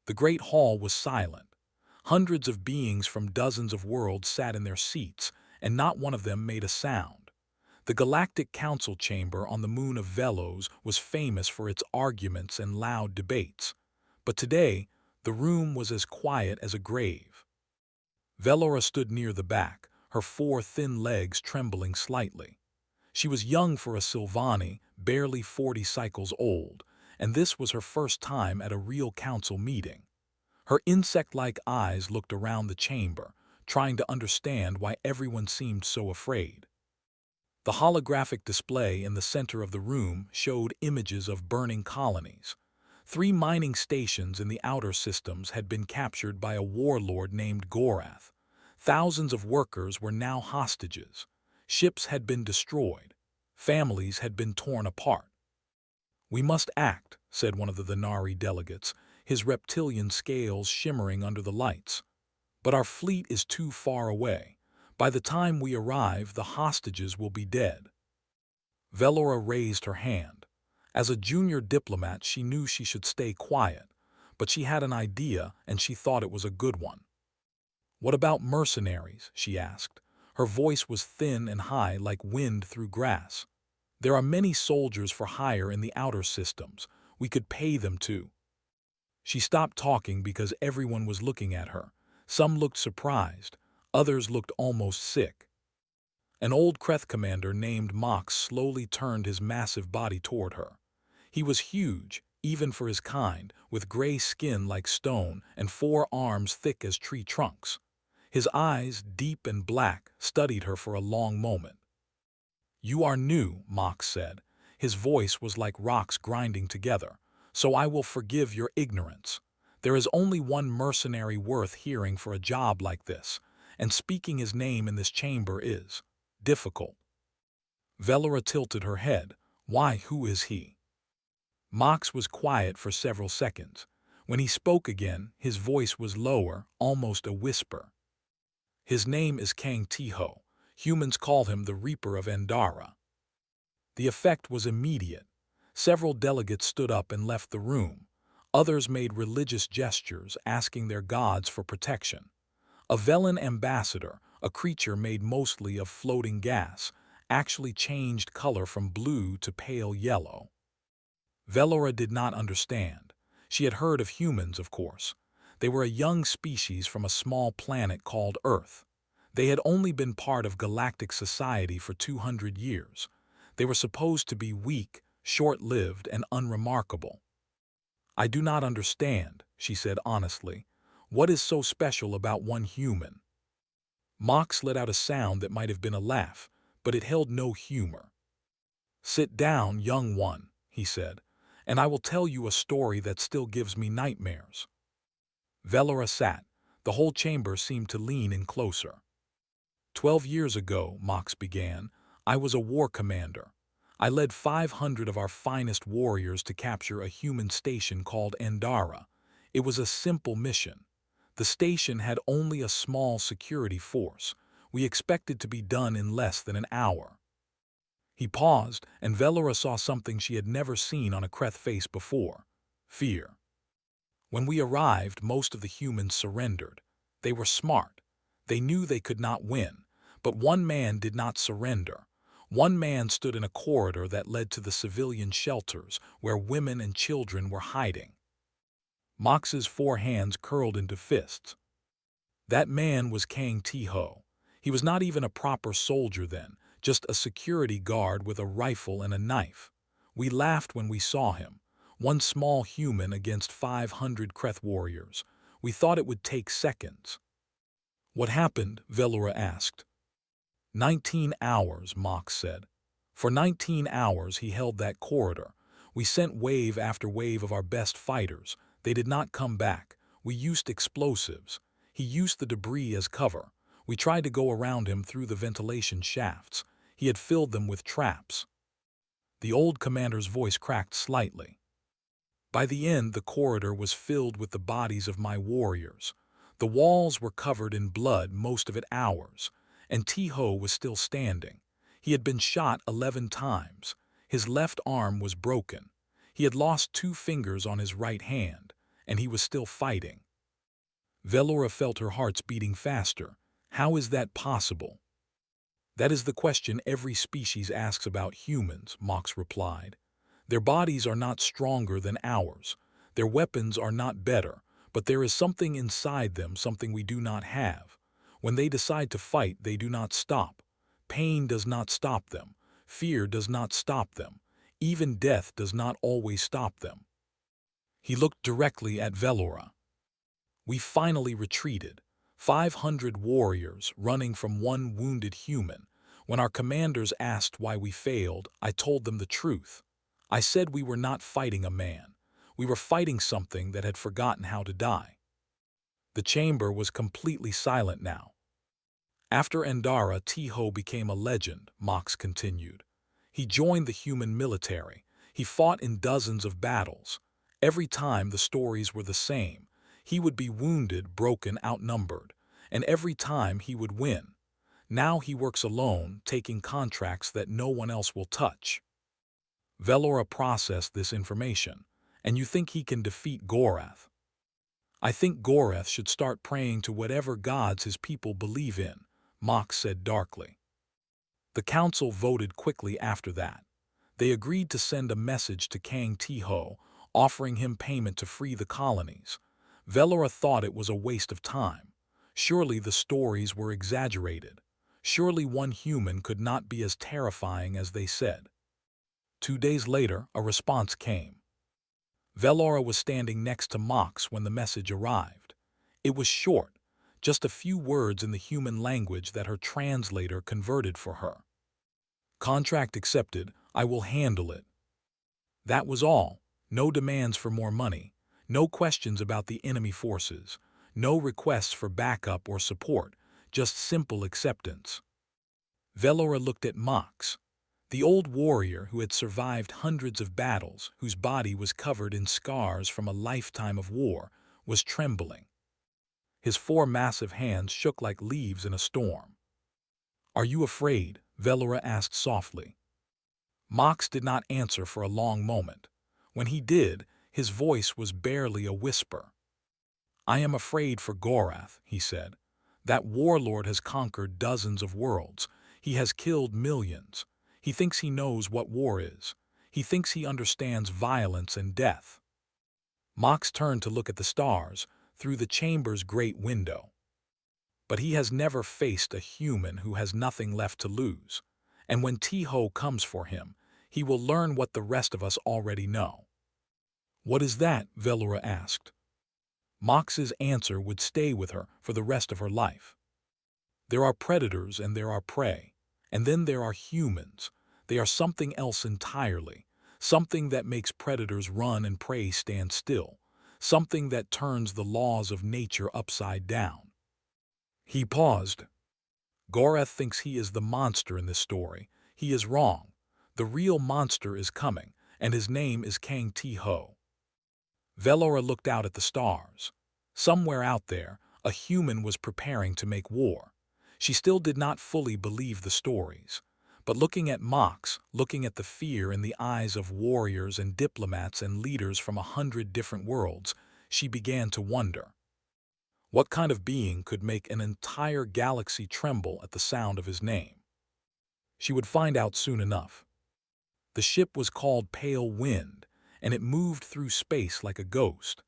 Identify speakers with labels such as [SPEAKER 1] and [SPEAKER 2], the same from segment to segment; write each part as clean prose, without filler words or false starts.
[SPEAKER 1] The great hall was silent. Hundreds of beings from dozens of worlds sat in their seats, and not one of them made a sound. The Galactic Council chamber on the moon of Velos was famous for its arguments and loud debates. But today, the room was as quiet as a grave. Velora stood near the back, her four thin legs trembling slightly. She was young for a Sylvani, barely 40 cycles old, and this was her first time at a real council meeting. Her insect-like eyes looked around the chamber, trying to understand why everyone seemed so afraid. The holographic display in the center of the room showed images of burning colonies. 3 mining stations in the outer systems had been captured by a warlord named Gorath. Thousands of workers were now hostages. Ships had been destroyed. Families had been torn apart. "We must act," said one of the Thenari delegates, his reptilian scales shimmering under the lights. "But our fleet is too far away. By the time we arrive, the hostages will be dead." Velora raised her hand. As a junior diplomat, she knew she should stay quiet, but she had an idea, and she thought it was a good one. "What about mercenaries?" she asked. Her voice was thin and high like wind through grass. "There are many soldiers for hire in the outer systems. We could pay them to." She stopped talking because everyone was looking at her. Some looked surprised. Others looked almost sick. An old Kreth commander named Mox slowly turned his massive body toward her. He was huge, even for his kind, with gray skin like stone and 4 arms thick as tree trunks. His eyes, deep and black, studied her for a long moment. "You are new," Mox said. His voice was like rocks grinding together. "So I will forgive your ignorance. There is only one mercenary worth hearing for a job like this, and speaking his name in this chamber is difficult." Velora tilted her head. "Why, who is he?" Mox was quiet for several seconds. When he spoke again, his voice was lower, almost a whisper. "His name is Kang Thiho. Humans call him the Reaper of Endara." The effect was immediate. Several delegates stood up and left the room. Others made religious gestures, asking their gods for protection. A Velen ambassador, a creature made mostly of floating gas, actually changed color from blue to pale yellow. Velora did not understand. She had heard of humans, of course. They were a young species from a small planet called Earth. They had only been part of galactic society for 200 years. They were supposed to be weak, short-lived, and unremarkable. "I do not understand," she said honestly. "What is so special about one human?" Mox let out a sound that might have been a laugh, but it held no humor. "Sit down, young one," he said, "and I will tell you a story that still gives me nightmares." Velora sat. The whole chamber seemed to lean in closer. 12 years ago," Mox began, "I was a war commander. I led 500 of our finest warriors to capture a human station called Endara. It was a simple mission. The station had only a small security force. We expected to be done in less than an hour." He paused, and Velora saw something she had never seen on a Kreth face before: fear. "When we arrived, most of the humans surrendered. They were smart. They knew they could not win. But one man did not surrender. One man stood in a corridor that led to the civilian shelters, where women and children were hiding." Mox's 4 hands curled into fists. That man was Kang Thiho. He was not even a proper soldier then, just a security guard with a rifle and a knife. We laughed when we saw him. One small human against 500 Kreth warriors. We thought it would take seconds. "What happened?" Velora asked. 19 hours, Mox said. "For 19 hours he held that corridor. We sent wave after wave of our best fighters. They did not come back. We used explosives. He used the debris as cover. We tried to go around him through the ventilation shafts. He had filled them with traps." The old commander's voice cracked slightly. "By the end, the corridor was filled with the bodies of my warriors. The walls were covered in blood, most of it ours. And Thiho was still standing. He had been shot 11 times. His left arm was broken. He had lost 2 fingers on his right hand. and he was still fighting. Velora felt her heart's beating faster. How is that possible? That is the question every species asks about humans, Mox replied. Their bodies are not stronger than ours. Their weapons are not better, but there is something inside them, something we do not have. When they decide to fight, they do not stop. Pain does not stop them. Fear does not stop them. Even death does not always stop them. He looked directly at Velora. We finally retreated, 500 warriors running from one wounded human. When our commanders asked why we failed, I told them the truth. I said we were not fighting a man. We were fighting something that had forgotten how to die. The chamber was completely silent now. After Endara, Thiho became a legend, Mox continued. He joined the human military. He fought in dozens of battles. Every time the stories were the same. He would be wounded, broken, outnumbered. And every time he would win. Now he works alone, taking contracts that no one else will touch. Velora processed this information. And you think he can defeat Gorath? I think Gorath should start praying to whatever gods his people believe in, Mox said darkly. The council voted quickly after that. They agreed to send a message to King Thiho, offering him payment to free the colonies. Velora thought it was a waste of time. Surely the stories were exaggerated. Surely one human could not be as terrifying as they said. 2 days later, a response came. Velora was standing next to Mox when the message arrived. It was short, just a few words in the human language that her translator converted for her. Contract accepted, I will handle it. That was all. No demands for more money. No questions about the enemy forces. No requests for backup or support. Just simple acceptance. Velora looked at Mox. The old warrior who had survived hundreds of battles, whose body was covered in scars from a lifetime of war, was trembling. His 4 massive hands shook like leaves in a storm. Are you afraid? Velora asked softly. Mox did not answer for a long moment. When he did, his voice was barely a whisper. I am afraid for Gorath, he said. That warlord has conquered dozens of worlds. He has killed millions. He thinks he knows what war is. He thinks he understands violence and death. Mox turned to look at the stars through the chamber's great window. But he has never faced a human who has nothing left to lose. And when Thiho comes for him, he will learn what the rest of us already know. What is that? Velora asked. Mox's answer would stay with her for the rest of her life. There are predators and there are prey. And then there are humans. They are something else entirely. Something that makes predators run and prey stand still. Something that turns the laws of nature upside down. He paused. Gorath thinks he is the monster in this story. He is wrong. The real monster is coming, and his name is King Thiho. Velora looked out at the stars. Somewhere out there, a human was preparing to make war. She still did not fully believe the stories. But looking at Mox, looking at the fear in the eyes of warriors and diplomats and leaders from 100 different worlds, she began to wonder. What kind of being could make an entire galaxy tremble at the sound of his name? She would find out soon enough. The ship was called Pale Wind, and it moved through space like a ghost.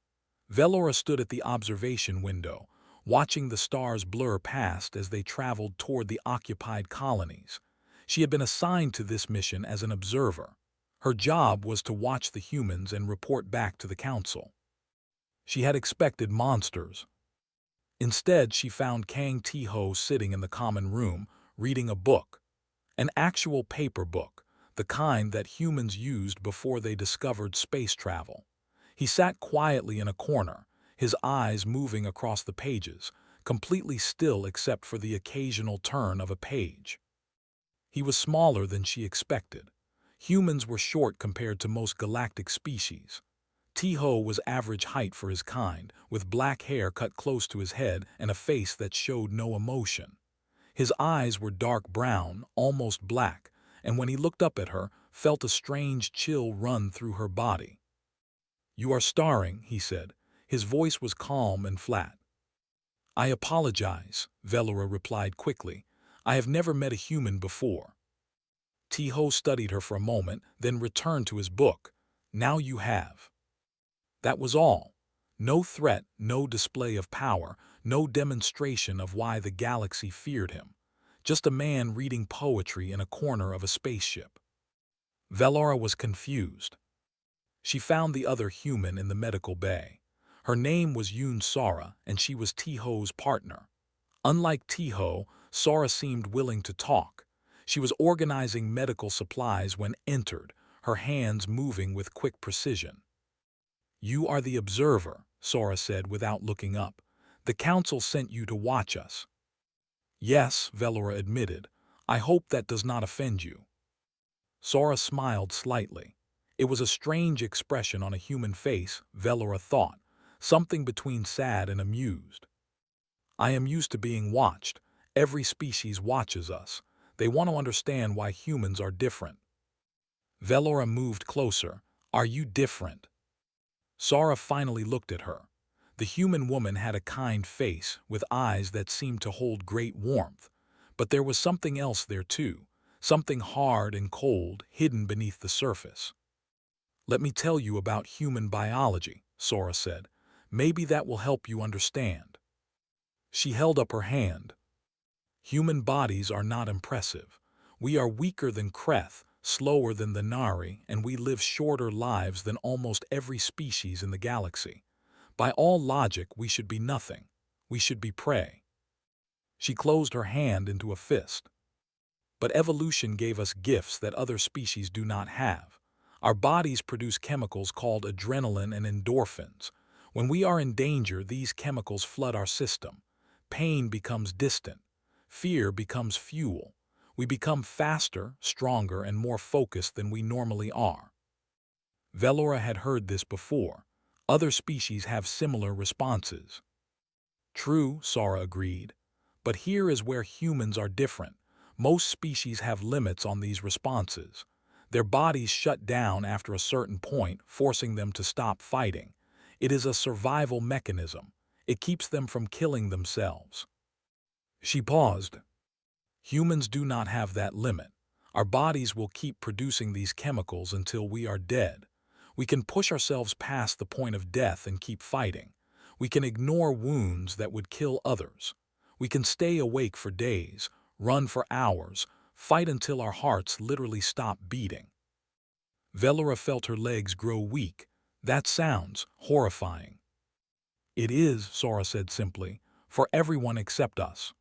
[SPEAKER 1] Velora stood at the observation window, watching the stars blur past as they traveled toward the occupied colonies. She had been assigned to this mission as an observer. Her job was to watch the humans and report back to the council. She had expected monsters. Instead, she found King Thiho sitting in the common room, reading a book. An actual paper book, the kind that humans used before they discovered space travel. He sat quietly in a corner, his eyes moving across the pages, completely still except for the occasional turn of a page. He was smaller than she expected. Humans were short compared to most galactic species. Thiho was average height for his kind, with black hair cut close to his head and a face that showed no emotion. His eyes were dark brown, almost black, and when he looked up at her, felt a strange chill run through her body. You are starring, he said. His voice was calm and flat. "I apologize," Velora replied quickly. "I have never met a human before." Thiho studied her for a moment, then returned to his book. "Now you have." That was all. No threat, no display of power, no demonstration of why the galaxy feared him. Just a man reading poetry in a corner of a spaceship. Velora was confused. She found the other human in the medical bay. Her name was Yoon Sara, and she was Thiho's partner. Unlike Thiho, Sara seemed willing to talk. She was organizing medical supplies when entered, her hands moving with quick precision. "You are the observer," Sara said without looking up. "The council sent you to watch us." "Yes," Velora admitted. "I hope that does not offend you." Sara smiled slightly. It was a strange expression on a human face, Velora thought, something between sad and amused. "I am used to being watched. Every species watches us. They want to understand why humans are different." Velora moved closer. "Are you different?" Sara finally looked at her. The human woman had a kind face, with eyes that seemed to hold great warmth. But there was something else there too, something hard and cold, hidden beneath the surface. "Let me tell you about human biology," Sara said. "Maybe that will help you understand." She held up her hand. "Human bodies are not impressive. We are weaker than Kreth, slower than the Nari, and we live shorter lives than almost every species in the galaxy. By all logic, we should be nothing. We should be prey." She closed her hand into a fist. "But evolution gave us gifts that other species do not have. Our bodies produce chemicals called adrenaline and endorphins. When we are in danger, these chemicals flood our system. Pain becomes distant. Fear becomes fuel. We become faster, stronger, and more focused than we normally are." Velora had heard this before. Other species have similar responses. "True," Sara agreed. "But here is where humans are different. Most species have limits on these responses. Their bodies shut down after a certain point, forcing them to stop fighting. It is a survival mechanism. It keeps them from killing themselves." She paused. "Humans do not have that limit. Our bodies will keep producing these chemicals until we are dead. We can push ourselves past the point of death and keep fighting. We can ignore wounds that would kill others. We can stay awake for days, run for hours, fight until our hearts literally stop beating." Velora felt her legs grow weak. "That sounds horrifying." "It is," Sara said simply, "for everyone except us."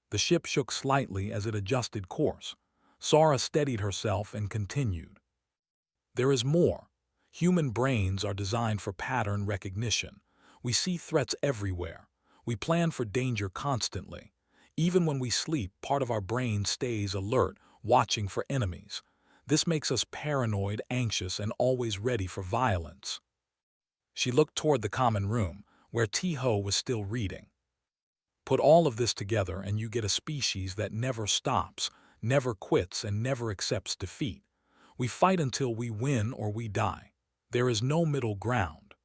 [SPEAKER 1] The ship shook slightly as it adjusted course. Sara steadied herself and continued. "There is more. Human brains are designed for pattern recognition. We see threats everywhere. We plan for danger constantly. Even when we sleep, part of our brain stays alert, watching for enemies. This makes us paranoid, anxious, and always ready for violence." She looked toward the common room, where Thiho was still reading. "Put all of this together and you get a species that never stops, never quits, and never accepts defeat. We fight until we win or we die. There is no middle ground."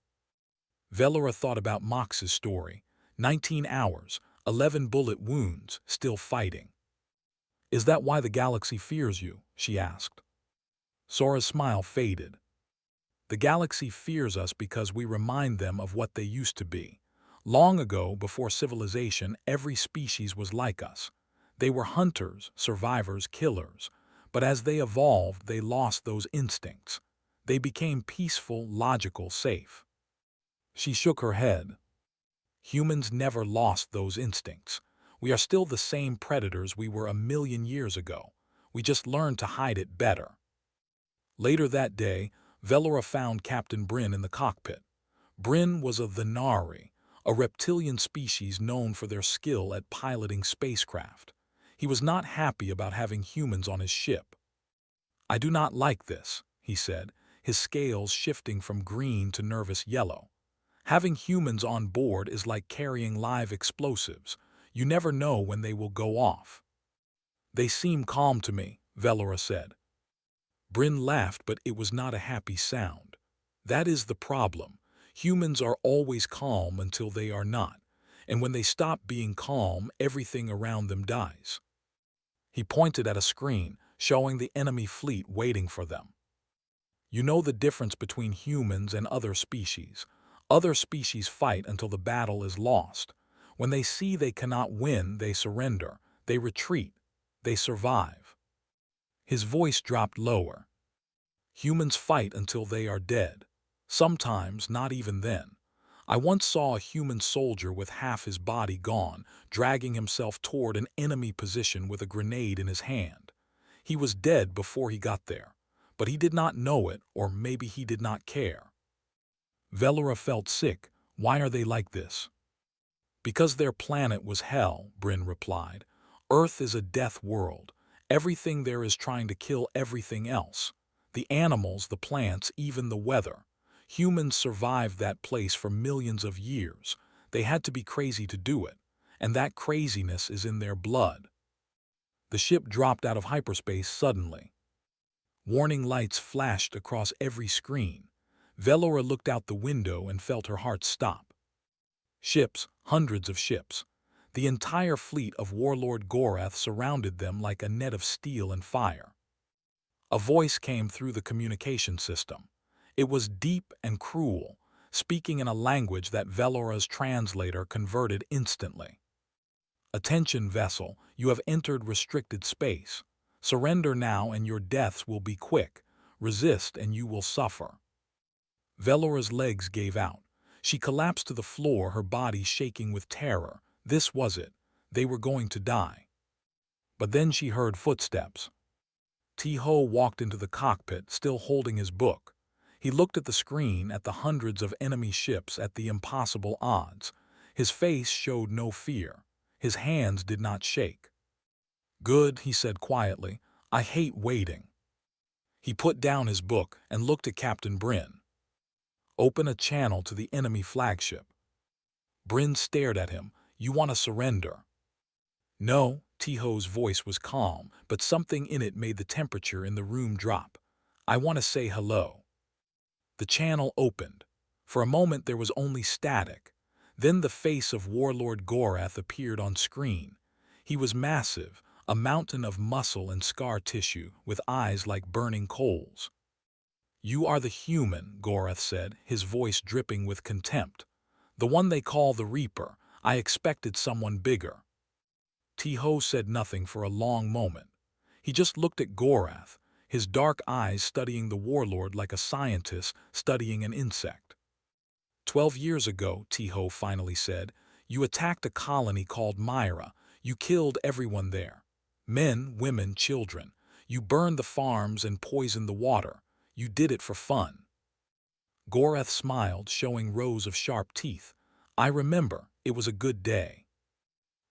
[SPEAKER 1] Velora thought about Mox's story. 19 hours, 11 bullet wounds, still fighting. "Is that why the galaxy fears you?" she asked. Sora's smile faded. "The galaxy fears us because we remind them of what they used to be. Long ago, before civilization, every species was like us. They were hunters, survivors, killers. But as they evolved, they lost those instincts. They became peaceful, logical, safe." She shook her head. "Humans never lost those instincts. We are still the same predators we were 1,000,000 years ago. We just learned to hide it better." Later that day, Velora found Captain Bryn in the cockpit. Bryn was of the Nari, a reptilian species known for their skill at piloting spacecraft. He was not happy about having humans on his ship. "I do not like this," he said, his scales shifting from green to nervous yellow. "Having humans on board is like carrying live explosives. You never know when they will go off." "They seem calm to me," Velora said. Bryn laughed, but it was not a happy sound. "That is the problem. Humans are always calm until they are not, and when they stop being calm, everything around them dies. He pointed at a screen, showing the enemy fleet waiting for them. You know the difference between humans and other species. Other species fight until the battle is lost. When they see they cannot win, they surrender, they retreat, they survive. His voice dropped lower. Humans fight until they are dead. Sometimes not even then. I once saw a human soldier with half his body gone, dragging himself toward an enemy position with a grenade in his hand. He was dead before he got there, but he did not know it, or maybe he did not care. Velora felt sick. Why are they like this? Because their planet was hell, Bryn replied. Earth is a death world. Everything there is trying to kill everything else. The animals, the plants, even the weather. Humans survived that place for millions of years. They had to be crazy to do it, and that craziness is in their blood. The ship dropped out of hyperspace suddenly. Warning lights flashed across every screen. Velora looked out the window and felt her heart stop. Ships, hundreds of ships. The entire fleet of Warlord Gorath surrounded them like a net of steel and fire. A voice came through the communication system. It was deep and cruel, speaking in a language that Velora's translator converted instantly. Attention, vessel, you have entered restricted space. Surrender now and your deaths will be quick. Resist and you will suffer. Velora's legs gave out. She collapsed to the floor, her body shaking with terror. This was it. They were going to die. But then she heard footsteps. Thiho walked into the cockpit, still holding his book. He looked at the screen, at the hundreds of enemy ships, at the impossible odds. His face showed no fear. His hands did not shake. Good, he said quietly. I hate waiting. He put down his book and looked at Captain Bryn. Open a channel to the enemy flagship. Bryn stared at him. You want to surrender? No, Thiho's voice was calm, but something in it made the temperature in the room drop. I want to say hello. The channel opened. For a moment there was only static. Then the face of Warlord Gorath appeared on screen. He was massive, a mountain of muscle and scar tissue, with eyes like burning coals. You are the human, Gorath said, his voice dripping with contempt. The one they call the Reaper. I expected someone bigger. Thiho said nothing for a long moment. He just looked at Gorath, his dark eyes studying the warlord like a scientist studying an insect. 12 years ago, Thiho finally said, you attacked a colony called Myra. You killed everyone there. Men, women, children. You burned the farms and poisoned the water. You did it for fun. Gorath smiled, showing rows of sharp teeth. I remember, it was a good day.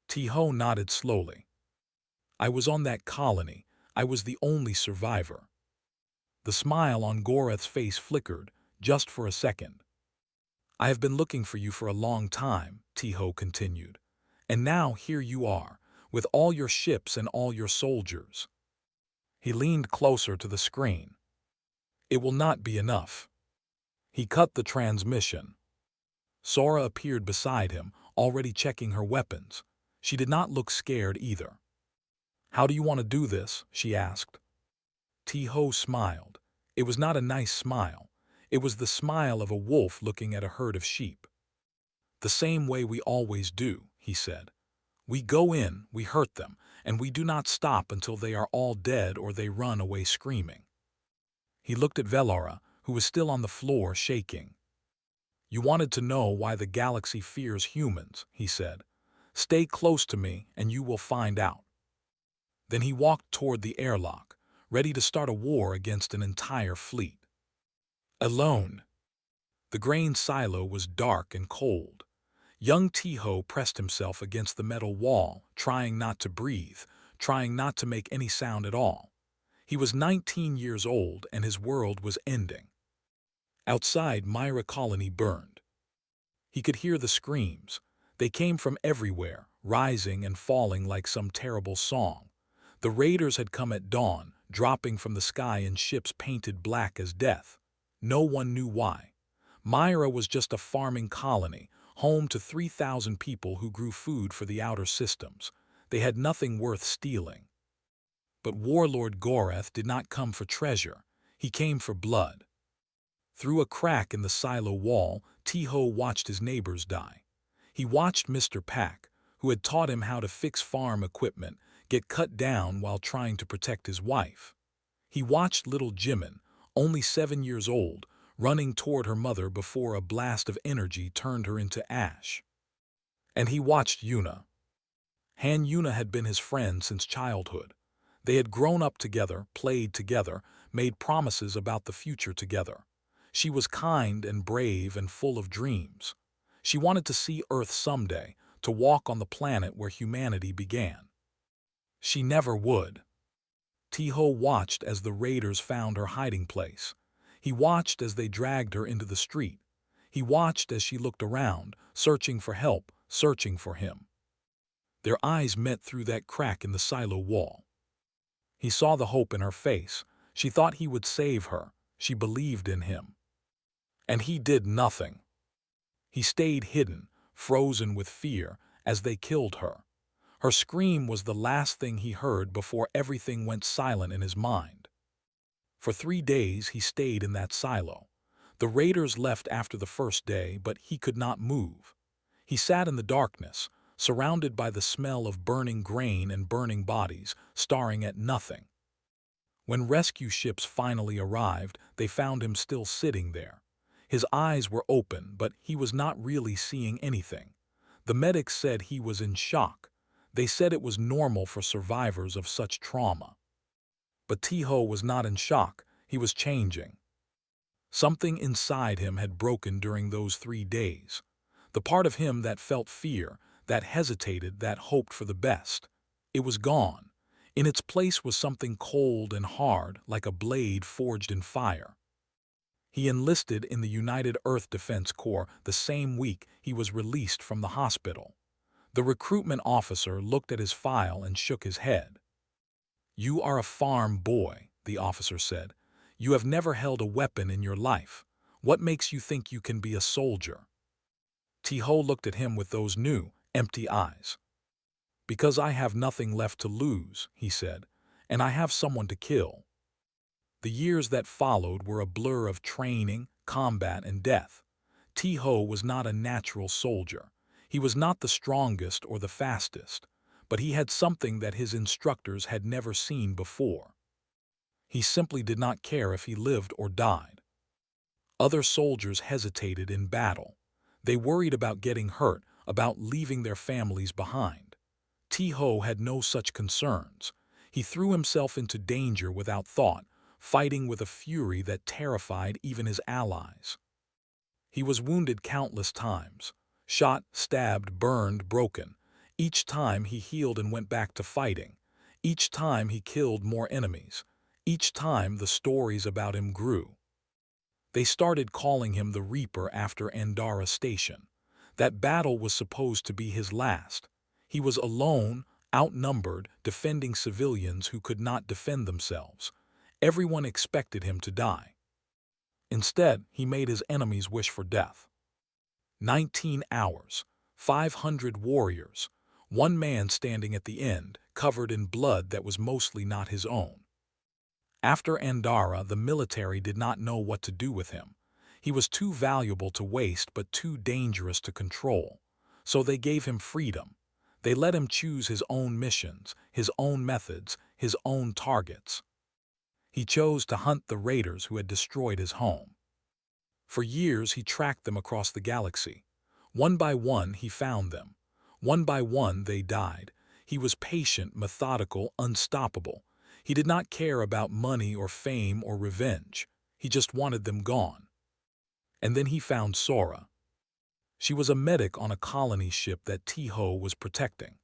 [SPEAKER 1] Thiho nodded slowly. I was on that colony. I was the only survivor. The smile on Gorath's face flickered, just for a second. I have been looking for you for a long time, Thiho continued. And now here you are, with all your ships and all your soldiers. He leaned closer to the screen. It will not be enough. He cut the transmission. Sora appeared beside him, already checking her weapons. She did not look scared either. How do you want to do this? She asked. Thiho smiled. It was not a nice smile. It was the smile of a wolf looking at a herd of sheep. The same way we always do, he said. We go in, we hurt them, and we do not stop until they are all dead or they run away screaming. He looked at Velora, who was still on the floor shaking. You wanted to know why the galaxy fears humans, he said. Stay close to me and you will find out. Then he walked toward the airlock, ready to start a war against an entire fleet. Alone. The grain silo was dark and cold. Young Thiho pressed himself against the metal wall, trying not to breathe, trying not to make any sound at all. He was 19 years old and his world was ending. Outside, Myra Colony burned. He could hear the screams. They came from everywhere, rising and falling like some terrible song. The raiders had come at dawn, dropping from the sky in ships painted black as death. No one knew why. Myra was just a farming colony, home to 3,000 people who grew food for the outer systems. They had nothing worth stealing. But warlord Gorath did not come for treasure. He came for blood. Through a crack in the silo wall, Thiho watched his neighbors die. He watched Mr. Pack, who had taught him how to fix farm equipment, get cut down while trying to protect his wife. He watched little Jimin, only 7 years old, running toward her mother before a blast of energy turned her into ash. And he watched Yuna. Yuna had been his friend since childhood. They had grown up together, played together, made promises about the future together. She was kind and brave and full of dreams. She wanted to see Earth someday, to walk on the planet where humanity began. She never would. Thiho watched as the raiders found her hiding place. He watched as they dragged her into the street. He watched as she looked around, searching for help, searching for him. Their eyes met through that crack in the silo wall. He saw the hope in her face. She thought he would save her. She believed in him. And he did nothing. He stayed hidden, frozen with fear, as they killed her. Her scream was the last thing he heard before everything went silent in his mind. For 3 days he stayed in that silo. The raiders left after the first day, but he could not move. He sat in the darkness, surrounded by the smell of burning grain and burning bodies, staring at nothing. When rescue ships finally arrived, they found him still sitting there. His eyes were open, but he was not really seeing anything. The medics said he was in shock. They said it was normal for survivors of such trauma. But Thiho was not in shock. He was changing. Something inside him had broken during those 3 days. The part of him that felt fear, that hesitated, that hoped for the best. It was gone. In its place was something cold and hard, like a blade forged in fire. He enlisted in the United Earth Defense Corps the same week he was released from the hospital. The recruitment officer looked at his file and shook his head. "You are a farm boy," the officer said. "You have never held a weapon in your life. What makes you think you can be a soldier?" Thiho looked at him with those new, empty eyes. "Because I have nothing left to lose," he said, "and I have someone to kill." The years that followed were a blur of training, combat, and death. Thiho was not a natural soldier. He was not the strongest or the fastest, but he had something that his instructors had never seen before. He simply did not care if he lived or died. Other soldiers hesitated in battle. They worried about getting hurt, about leaving their families behind. Thiho had no such concerns. He threw himself into danger without thought, fighting with a fury that terrified even his allies. He was wounded countless times, shot, stabbed, burned, broken. Each time he healed and went back to fighting. Each time he killed more enemies. Each time the stories about him grew. They started calling him the Reaper after Andara Station. That battle was supposed to be his last. He was alone, outnumbered, defending civilians who could not defend themselves. Everyone expected him to die. Instead, he made his enemies wish for death. 19 hours, 500 warriors, one man standing at the end, covered in blood that was mostly not his own. After Andara, the military did not know what to do with him. He was too valuable to waste but too dangerous to control. So they gave him freedom. They let him choose his own missions, his own methods, his own targets. He chose to hunt the raiders who had destroyed his home. For years he tracked them across the galaxy. One by one he found them. One by one they died. He was patient, methodical, unstoppable. He did not care about money or fame or revenge. He just wanted them gone. And then he found Sora. She was a medic on a colony ship that Thiho was protecting.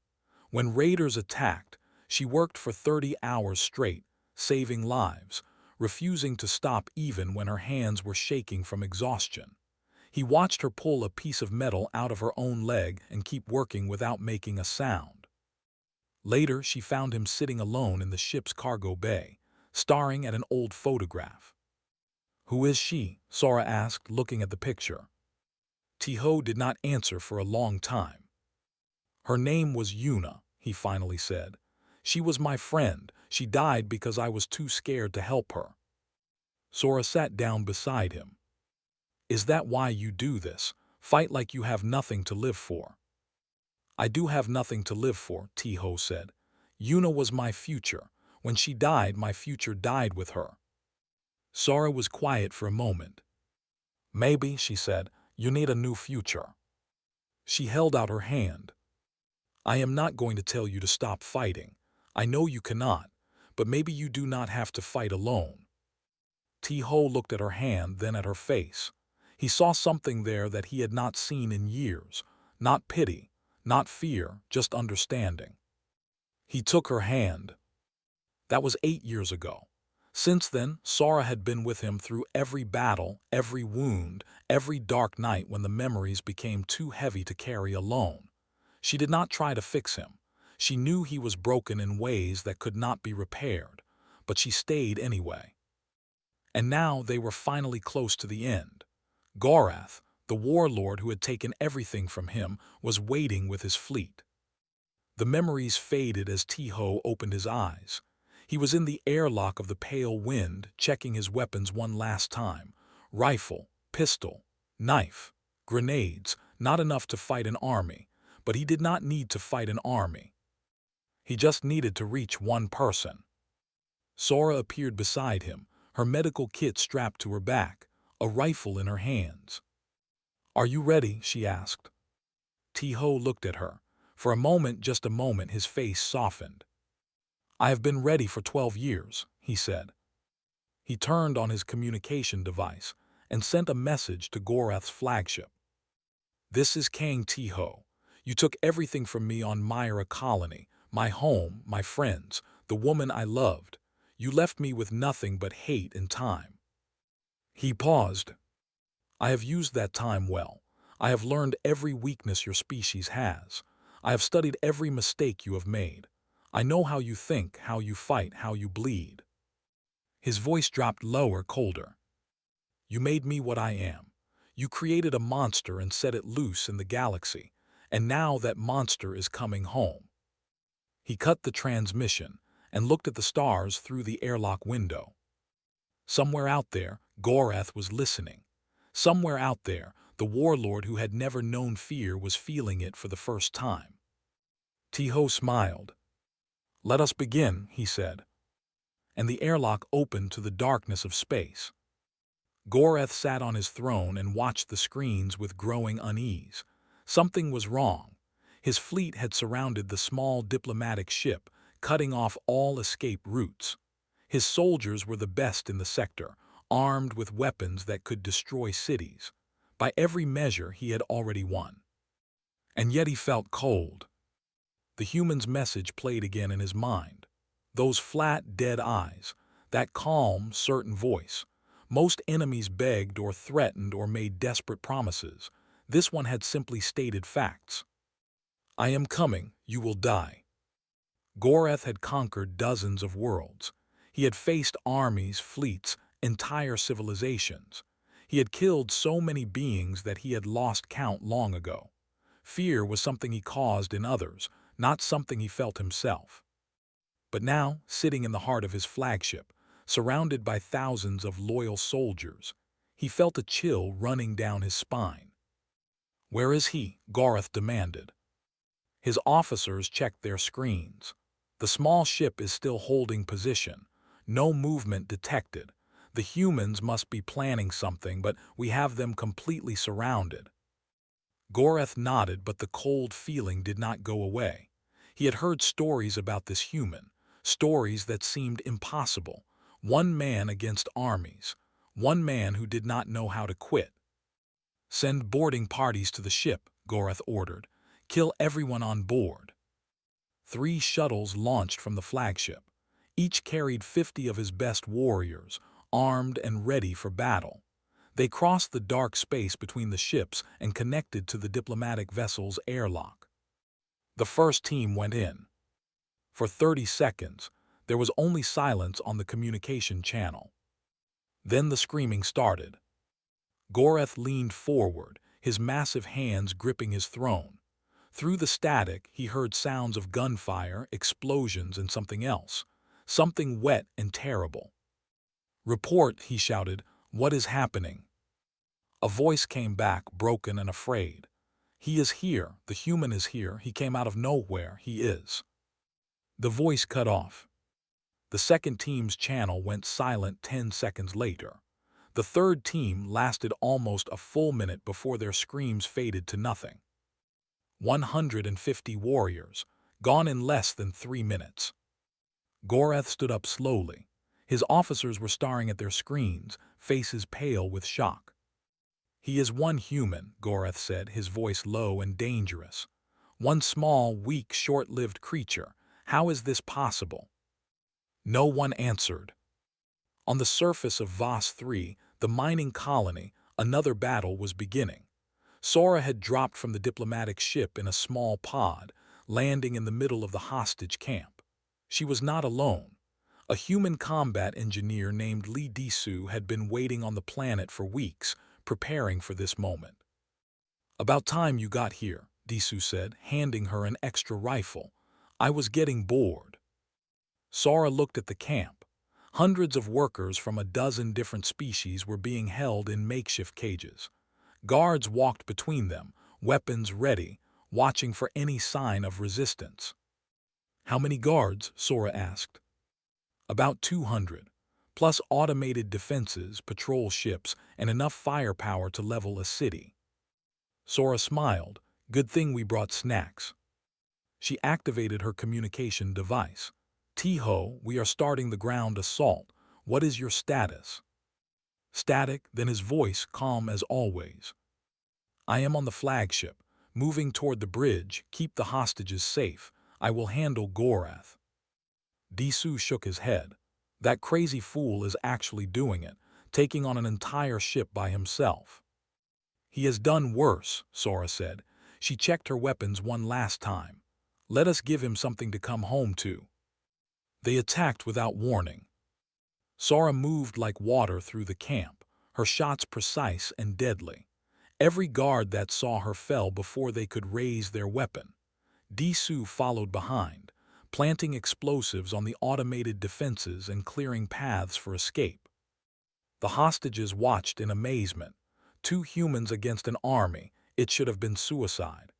[SPEAKER 1] When raiders attacked, she worked for 30 hours straight, saving lives, refusing to stop even when her hands were shaking from exhaustion. He watched her pull a piece of metal out of her own leg and keep working without making a sound. Later, she found him sitting alone in the ship's cargo bay, staring at an old photograph. Who is she? Sora asked, looking at the picture. Thiho did not answer for a long time. Her name was Yuna, he finally said. She was my friend. She died because I was too scared to help her. Sora sat down beside him. Is that why you do this? Fight like you have nothing to live for. I do have nothing to live for, Thiho said. Yuna was my future. When she died, my future died with her. Sora was quiet for a moment. Maybe, she said, you need a new future. She held out her hand. I am not going to tell you to stop fighting. I know you cannot, but maybe you do not have to fight alone. Thiho looked at her hand, then at her face. He saw something there that he had not seen in years. Not pity, not fear, just understanding. He took her hand. That was 8 years ago. Since then, Sora had been with him through every battle, every wound, every dark night when the memories became too heavy to carry alone. She did not try to fix him. She knew he was broken in ways that could not be repaired, but she stayed anyway. And now they were finally close to the end. Gorath, the warlord who had taken everything from him, was waiting with his fleet. The memories faded as Thiho opened his eyes. He was in the airlock of the Pale Wind, checking his weapons one last time. Rifle, pistol, knife, grenades, not enough to fight an army, but he did not need to fight an army. He just needed to reach one person. Sora appeared beside him, her medical kit strapped to her back, a rifle in her hands. Are you ready? She asked. Thiho looked at her. For a moment, just a moment, his face softened. I have been ready for 12 years, he said. He turned on his communication device and sent a message to Gorath's flagship. This is King Thiho. You took everything from me on Myra Colony, my home, my friends, the woman I loved. You left me with nothing but hate and time. He paused. I have used that time well. I have learned every weakness your species has. I have studied every mistake you have made. I know how you think, how you fight, how you bleed. His voice dropped lower, colder. You made me what I am. You created a monster and set it loose in the galaxy, and now that monster is coming home. He cut the transmission and looked at the stars through the airlock window. Somewhere out there, Gorath was listening. Somewhere out there, the warlord who had never known fear was feeling it for the first time. Thiho smiled. Let us begin, he said. And the airlock opened to the darkness of space. Gorath sat on his throne and watched the screens with growing unease. Something was wrong. His fleet had surrounded the small diplomatic ship, cutting off all escape routes. His soldiers were the best in the sector, armed with weapons that could destroy cities. By every measure, he had already won. And yet he felt cold. The human's message played again in his mind. Those flat, dead eyes, that calm, certain voice. Most enemies begged or threatened or made desperate promises. This one had simply stated facts. I am coming, you will die. Gorath had conquered dozens of worlds. He had faced armies, fleets, entire civilizations. He had killed so many beings that he had lost count long ago. Fear was something he caused in others, not something he felt himself. But now, sitting in the heart of his flagship, surrounded by thousands of loyal soldiers, he felt a chill running down his spine. Where is he? Gorath demanded. His officers checked their screens. The small ship is still holding position. No movement detected. The humans must be planning something, but we have them completely surrounded. Gorath nodded, but the cold feeling did not go away. He had heard stories about this human, stories that seemed impossible. One man against armies. One man who did not know how to quit. Send boarding parties to the ship, Gorath ordered. Kill everyone on board. 3 shuttles launched from the flagship. Each carried 50 of his best warriors, armed and ready for battle. They crossed the dark space between the ships and connected to the diplomatic vessel's airlock. The first team went in. For 30 seconds, there was only silence on the communication channel. Then the screaming started. Gorath leaned forward, his massive hands gripping his throne. Through the static, he heard sounds of gunfire, explosions, and something else. Something wet and terrible. "Report," he shouted. "What is happening?" A voice came back, broken and afraid. "He is here. The human is here. He came out of nowhere. He is." The voice cut off. The second team's channel went silent 10 seconds later. The third team lasted almost a full minute before their screams faded to nothing. 150 warriors, gone in less than 3 minutes. Gorath stood up slowly. His officers were staring at their screens, faces pale with shock. "He is one human," Gorath said, his voice low and dangerous. "One small, weak, short-lived creature. How is this possible?" No one answered. On the surface of Voss 3, the mining colony, another battle was beginning. Sora had dropped from the diplomatic ship in a small pod, landing in the middle of the hostage camp. She was not alone. A human combat engineer named Lee Disu had been waiting on the planet for weeks, preparing for this moment. "About time you got here," Disu said, handing her an extra rifle. "I was getting bored." Sora looked at the camp. Hundreds of workers from a dozen different species were being held in makeshift cages. Guards walked between them, weapons ready, watching for any sign of resistance. "How many guards?" Sora asked. "About 200, plus automated defenses, patrol ships, and enough firepower to level a city." Sora smiled. "Good thing we brought snacks." She activated her communication device. "Thiho, we are starting the ground assault. What is your status?" Static, then his voice calm as always. "I am on the flagship, moving toward the bridge. Keep the hostages safe. I will handle Gorath." Disu shook his head. "That crazy fool is actually doing it, taking on an entire ship by himself." "He has done worse," Sora said. She checked her weapons one last time. "Let us give him something to come home to." They attacked without warning. Sora moved like water through the camp, her shots precise and deadly. Every guard that saw her fell before they could raise their weapon. Disu followed behind, planting explosives on the automated defenses and clearing paths for escape. The hostages watched in amazement. 2 humans against an army, it should have been suicide.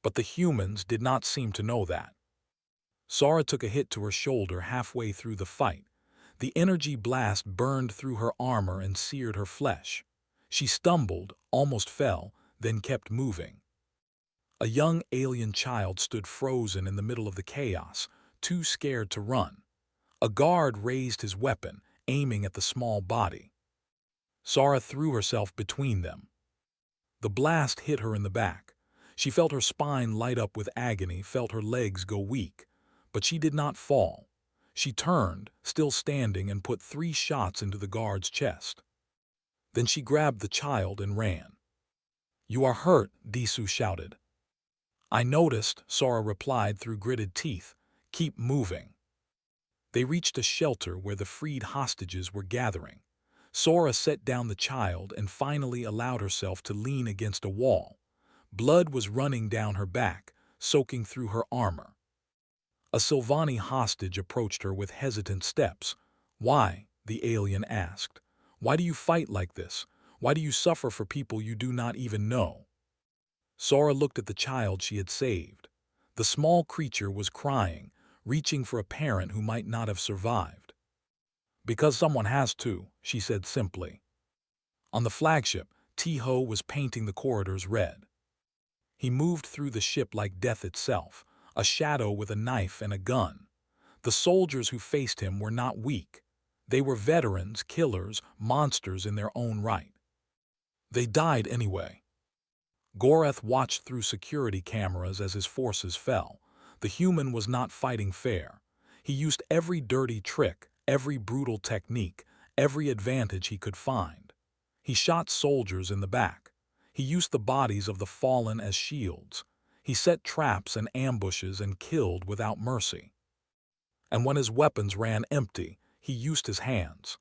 [SPEAKER 1] But the humans did not seem to know that. Sora took a hit to her shoulder halfway through the fight. The energy blast burned through her armor and seared her flesh. She stumbled, almost fell, then kept moving. A young alien child stood frozen in the middle of the chaos, too scared to run. A guard raised his weapon, aiming at the small body. Sora threw herself between them. The blast hit her in the back. She felt her spine light up with agony, felt her legs go weak. But she did not fall. She turned, still standing, and put 3 shots into the guard's chest. Then she grabbed the child and ran. "You are hurt," Disu shouted. "I noticed," Sora replied through gritted teeth. "Keep moving." They reached a shelter where the freed hostages were gathering. Sora set down the child and finally allowed herself to lean against a wall. Blood was running down her back, soaking through her armor. A Sylvani hostage approached her with hesitant steps. "Why?" the alien asked. "Why do you fight like this? Why do you suffer for people you do not even know?" Sora looked at the child she had saved. The small creature was crying, reaching for a parent who might not have survived. "Because someone has to," she said simply. On the flagship, Thiho was painting the corridors red. He moved through the ship like death itself, a shadow with a knife and a gun. The soldiers who faced him were not weak. They were veterans, killers, monsters in their own right. They died anyway. Gorath watched through security cameras as his forces fell. The human was not fighting fair. He used every dirty trick, every brutal technique, every advantage he could find. He shot soldiers in the back. He used the bodies of the fallen as shields. He set traps and ambushes and killed without mercy. And when his weapons ran empty, he used his hands.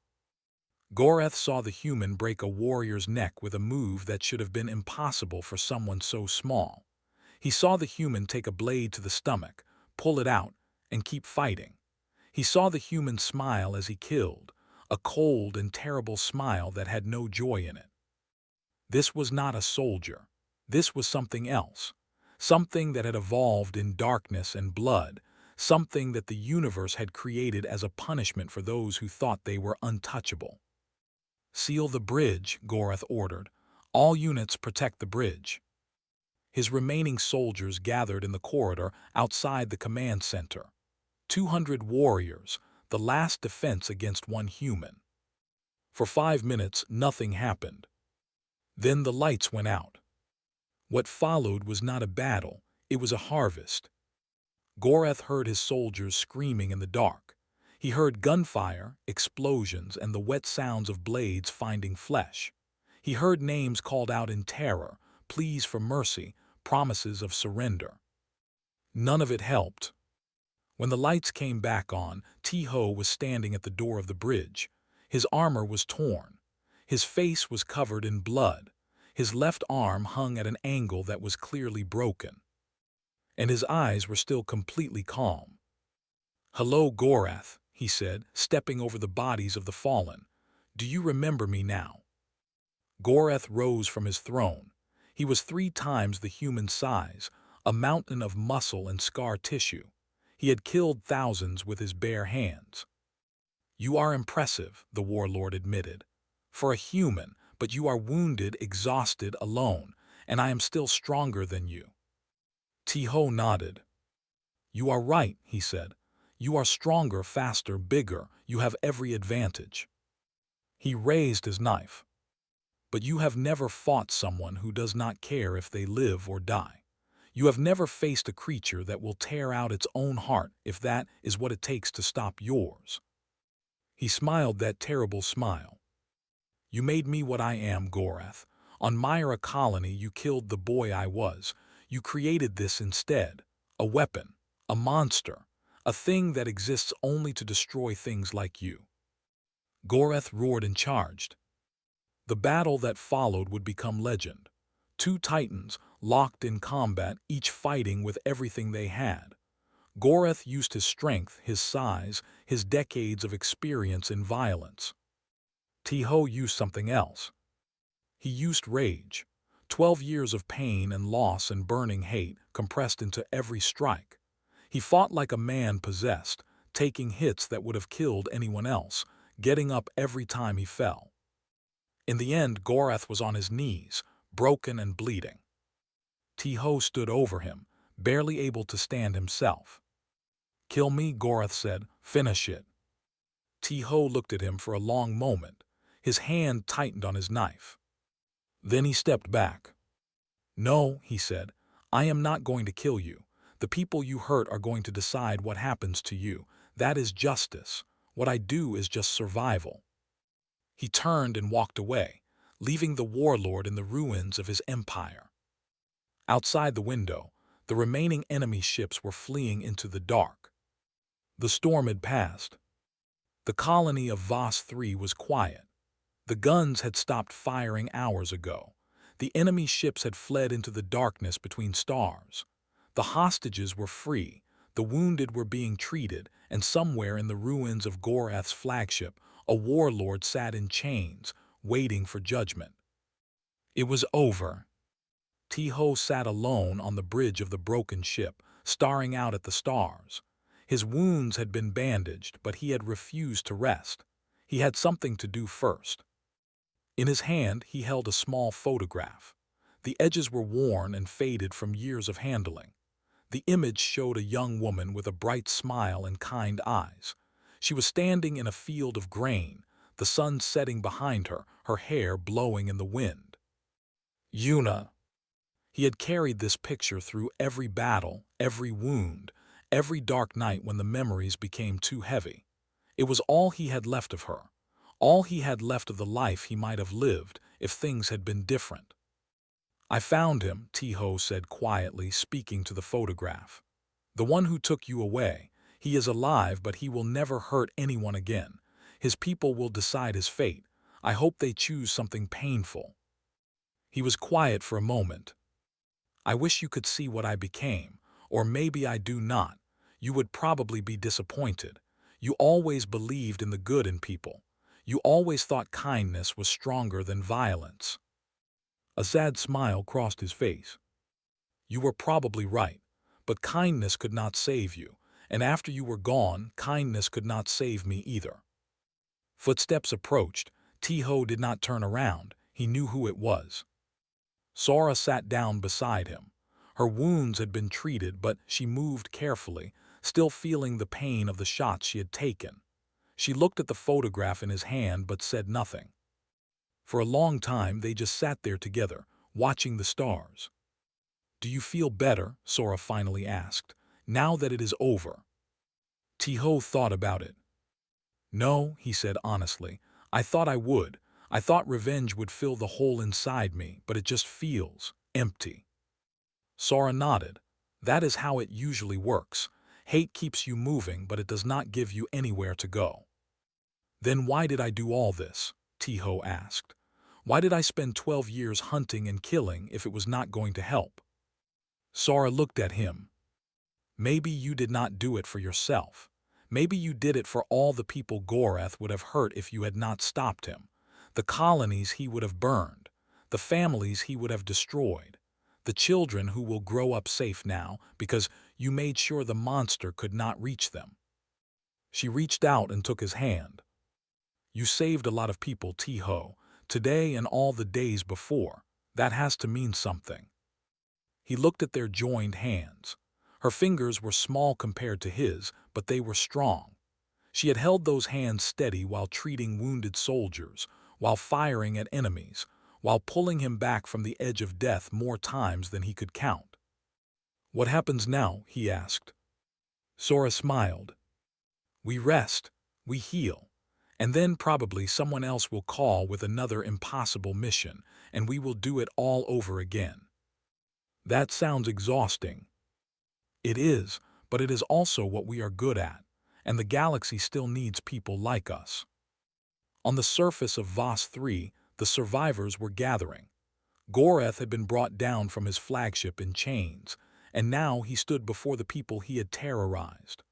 [SPEAKER 1] Gorath saw the human break a warrior's neck with a move that should have been impossible for someone so small. He saw the human take a blade to the stomach, pull it out, and keep fighting. He saw the human smile as he killed, a cold and terrible smile that had no joy in it. This was not a soldier. This was something else. Something that had evolved in darkness and blood, something that the universe had created as a punishment for those who thought they were untouchable. "Seal the bridge," Gorath ordered. "All units protect the bridge." His remaining soldiers gathered in the corridor outside the command center. 200 warriors, the last defense against one human. For 5 minutes, nothing happened. Then the lights went out. What followed was not a battle, it was a harvest. Gorath heard his soldiers screaming in the dark. He heard gunfire, explosions, and the wet sounds of blades finding flesh. He heard names called out in terror, pleas for mercy, promises of surrender. None of it helped. When the lights came back on, Thiho was standing at the door of the bridge. His armor was torn. His face was covered in blood. His left arm hung at an angle that was clearly broken. And his eyes were still completely calm. "Hello, Gorath," he said, stepping over the bodies of the fallen. "Do you remember me now?" Gorath rose from his throne. He was 3 times the human size, a mountain of muscle and scar tissue. He had killed thousands with his bare hands. "You are impressive," the warlord admitted. "For a human, but you are wounded, exhausted, alone, and I am still stronger than you." Thiho nodded. "You are right," he said. "You are stronger, faster, bigger. You have every advantage." He raised his knife. "But you have never fought someone who does not care if they live or die. You have never faced a creature that will tear out its own heart if that is what it takes to stop yours." He smiled that terrible smile. "You made me what I am, Gorath. On Myra Colony you killed the boy I was. You created this instead. A weapon. A monster. A thing that exists only to destroy things like you." Gorath roared and charged. The battle that followed would become legend. 2 titans, locked in combat, each fighting with everything they had. Gorath used his strength, his size, his decades of experience in violence. Thiho used something else. He used rage. 12 years of pain and loss and burning hate compressed into every strike. He fought like a man possessed, taking hits that would have killed anyone else, getting up every time he fell. In the end, Gorath was on his knees, broken and bleeding. Thiho stood over him, barely able to stand himself. "Kill me," Gorath said. "Finish it." Thiho looked at him for a long moment. His hand tightened on his knife. Then he stepped back. "No," he said, "I am not going to kill you. The people you hurt are going to decide what happens to you. That is justice. What I do is just survival." He turned and walked away, leaving the warlord in the ruins of his empire. Outside the window, the remaining enemy ships were fleeing into the dark. The storm had passed. The colony of Vos 3 was quiet. The guns had stopped firing hours ago. The enemy ships had fled into the darkness between stars. The hostages were free, the wounded were being treated, and somewhere in the ruins of Gorath's flagship, a warlord sat in chains, waiting for judgment. It was over. Thiho sat alone on the bridge of the broken ship, staring out at the stars. His wounds had been bandaged, but he had refused to rest. He had something to do first. In his hand, he held a small photograph. The edges were worn and faded from years of handling. The image showed a young woman with a bright smile and kind eyes. She was standing in a field of grain, the sun setting behind her, her hair blowing in the wind. Yuna. He had carried this picture through every battle, every wound, every dark night when the memories became too heavy. It was all he had left of her, all he had left of the life he might have lived if things had been different. "I found him," Thiho said quietly, speaking to the photograph. "The one who took you away. He is alive, but he will never hurt anyone again. His people will decide his fate. I hope they choose something painful." He was quiet for a moment. "I wish you could see what I became, or maybe I do not. You would probably be disappointed. You always believed in the good in people. You always thought kindness was stronger than violence." A sad smile crossed his face. "You were probably right, but kindness could not save you, and after you were gone, kindness could not save me either." Footsteps approached. Thiho did not turn around. He knew who it was. Sora sat down beside him. Her wounds had been treated, but she moved carefully, still feeling the pain of the shots she had taken. She looked at the photograph in his hand but said nothing. For a long time they just sat there together, watching the stars. "Do you feel better?" Sora finally asked. "Now that it is over?" Thiho thought about it. "No," he said honestly. "I thought I would. I thought revenge would fill the hole inside me, but it just feels empty." Sora nodded. "That is how it usually works. Hate keeps you moving, but it does not give you anywhere to go." "Then why did I do all this?" Thiho asked. "Why did I spend 12 years hunting and killing if it was not going to help?" Sora looked at him. "Maybe you did not do it for yourself. Maybe you did it for all the people Gorath would have hurt if you had not stopped him, the colonies he would have burned, the families he would have destroyed, the children who will grow up safe now because you made sure the monster could not reach them." She reached out and took his hand. "You saved a lot of people, Thiho, today and all the days before. That has to mean something." He looked at their joined hands. Her fingers were small compared to his, but they were strong. She had held those hands steady while treating wounded soldiers, while firing at enemies, while pulling him back from the edge of death more times than he could count. "What happens now?" he asked. Sora smiled. "We rest, we heal, and then probably someone else will call with another impossible mission, and we will do it all over again." "That sounds exhausting." "It is, but it is also what we are good at, and the galaxy still needs people like us." On the surface of Vos 3, the survivors were gathering. Gorath had been brought down from his flagship in chains, and now he stood before the people he had terrorized.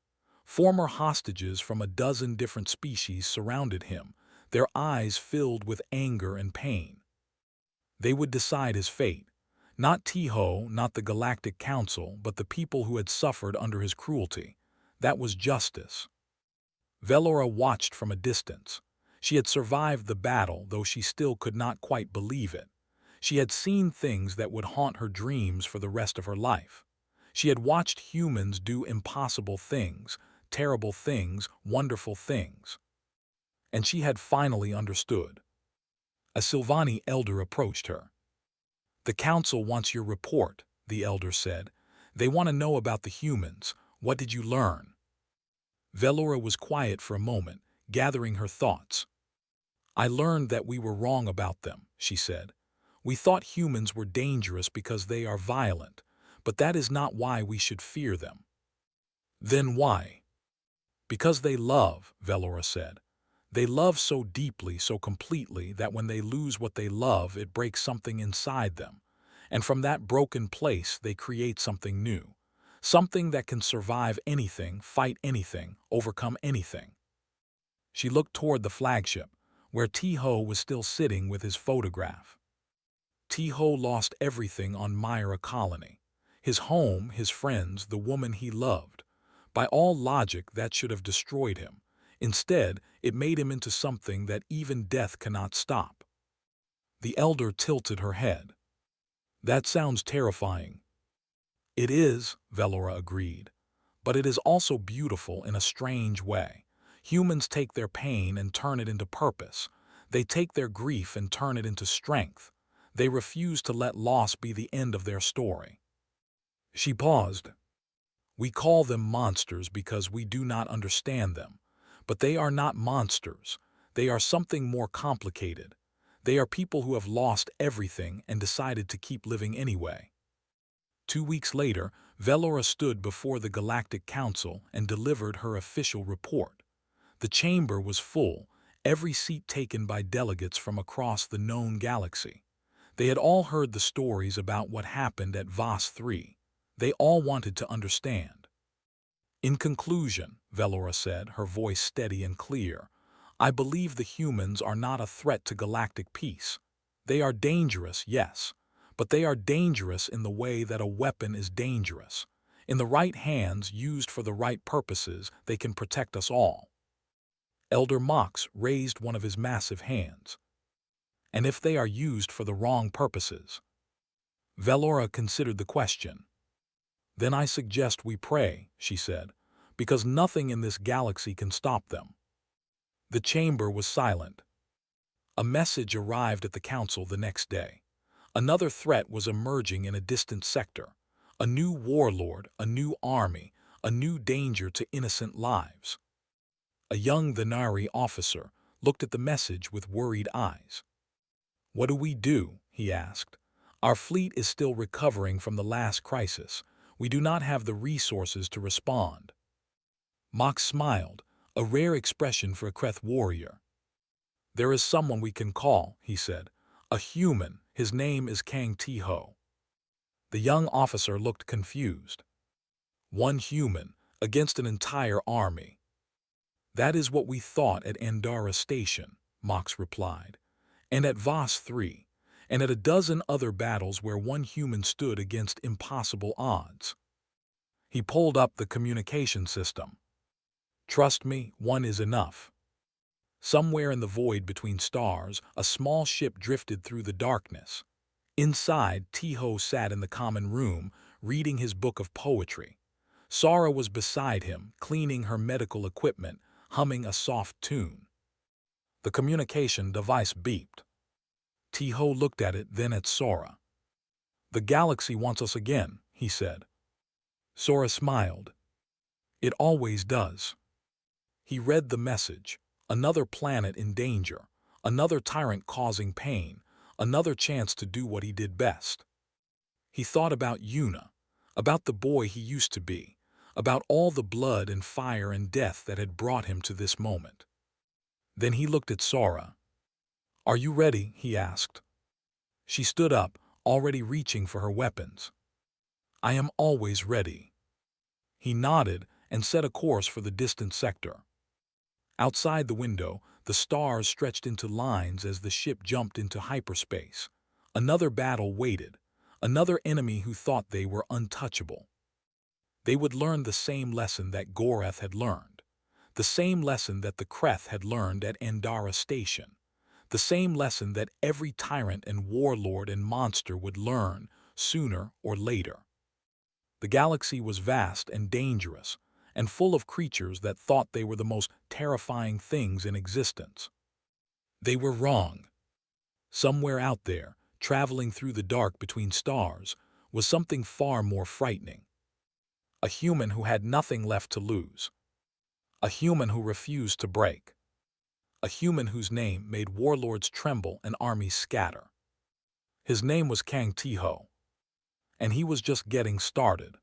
[SPEAKER 1] Former hostages from a dozen different species surrounded him, their eyes filled with anger and pain. They would decide his fate. Not Thiho, not the Galactic Council, but the people who had suffered under his cruelty. That was justice. Velora watched from a distance. She had survived the battle, though she still could not quite believe it. She had seen things that would haunt her dreams for the rest of her life. She had watched humans do impossible things, terrible things, wonderful things. And she had finally understood. A Sylvani elder approached her. "The council wants your report," the elder said. "They want to know about the humans. What did you learn?" Velora was quiet for a moment, gathering her thoughts. "I learned that we were wrong about them," she said. "We thought humans were dangerous because they are violent, but that is not why we should fear them." "Then why?" "Because they love," Velora said. "They love so deeply, so completely, that when they lose what they love, it breaks something inside them. And from that broken place, they create something new. Something that can survive anything, fight anything, overcome anything." She looked toward the flagship, where Thiho was still sitting with his photograph. Thiho lost everything on Myra Colony. His home, his friends, the woman he loved. By all logic, that should have destroyed him. Instead, it made him into something that even death cannot stop. The elder tilted her head. "That sounds terrifying." "It is," Velora agreed. "But it is also beautiful in a strange way. Humans take their pain and turn it into purpose. They take their grief and turn it into strength. They refuse to let loss be the end of their story." She paused. "We call them monsters because we do not understand them. But they are not monsters. They are something more complicated. They are people who have lost everything and decided to keep living anyway." 2 weeks later, Velora stood before the Galactic Council and delivered her official report. The chamber was full. every seat taken by delegates from across the known galaxy. They had all heard the stories about what happened at Vos 3. They all wanted to understand. In conclusion, Velora said, her voice steady and clear, I believe the humans are not a threat to galactic peace. They are dangerous, yes, but they are dangerous in the way that a weapon is dangerous. In the right hands, used for the right purposes, they can protect us all. Elder Mox raised one of his massive hands. And if they are used for the wrong purposes? Velora considered the question. Then I suggest we pray, she said, because nothing in this galaxy can stop them. The chamber was silent. A message arrived at the council the next day. Another threat was emerging in a distant sector. A new warlord, a new army, a new danger to innocent lives. A young Thenari officer looked at the message with worried eyes. What do we do? He asked. Our fleet is still recovering from the last crisis. We do not have the resources to respond. Mox smiled, a rare expression for a Kreth warrior. There is someone we can call, he said. A human. His name is Kang Thiho. The young officer looked confused. One human against an entire army. That is what we thought at Andara Station, Mox replied, and at Vos 3, and at a dozen other battles where one human stood against impossible odds. He pulled up the communication system. Trust me, one is enough. Somewhere in the void between stars, a small ship drifted through the darkness. Inside, Thiho sat in the common room, reading his book of poetry. Sara was beside him, cleaning her medical equipment, humming a soft tune. The communication device beeped. Thiho looked at it, then at Sora. The galaxy wants us again, he said. Sora smiled. It always does. He read the message. Another planet in danger, another tyrant causing pain, another chance to do what he did best. He thought about Yuna, about the boy he used to be, about all the blood and fire and death that had brought him to this moment. Then he looked at Sora. Are you ready? He asked. She stood up, already reaching for her weapons. I am always ready. He nodded and set a course for the distant sector. Outside the window, the stars stretched into lines as the ship jumped into hyperspace. Another battle waited, another enemy who thought they were untouchable. They would learn the same lesson that Gorath had learned, the same lesson that the Kreth had learned at Andara Station, the same lesson that every tyrant and warlord and monster would learn sooner or later. The galaxy was vast and dangerous, and full of creatures that thought they were the most terrifying things in existence. They were wrong. Somewhere out there, traveling through the dark between stars, was something far more frightening. A human who had nothing left to lose. A human who refused to break. A human whose name made warlords tremble and armies scatter. His name was Kang Thiho. And he was just getting started.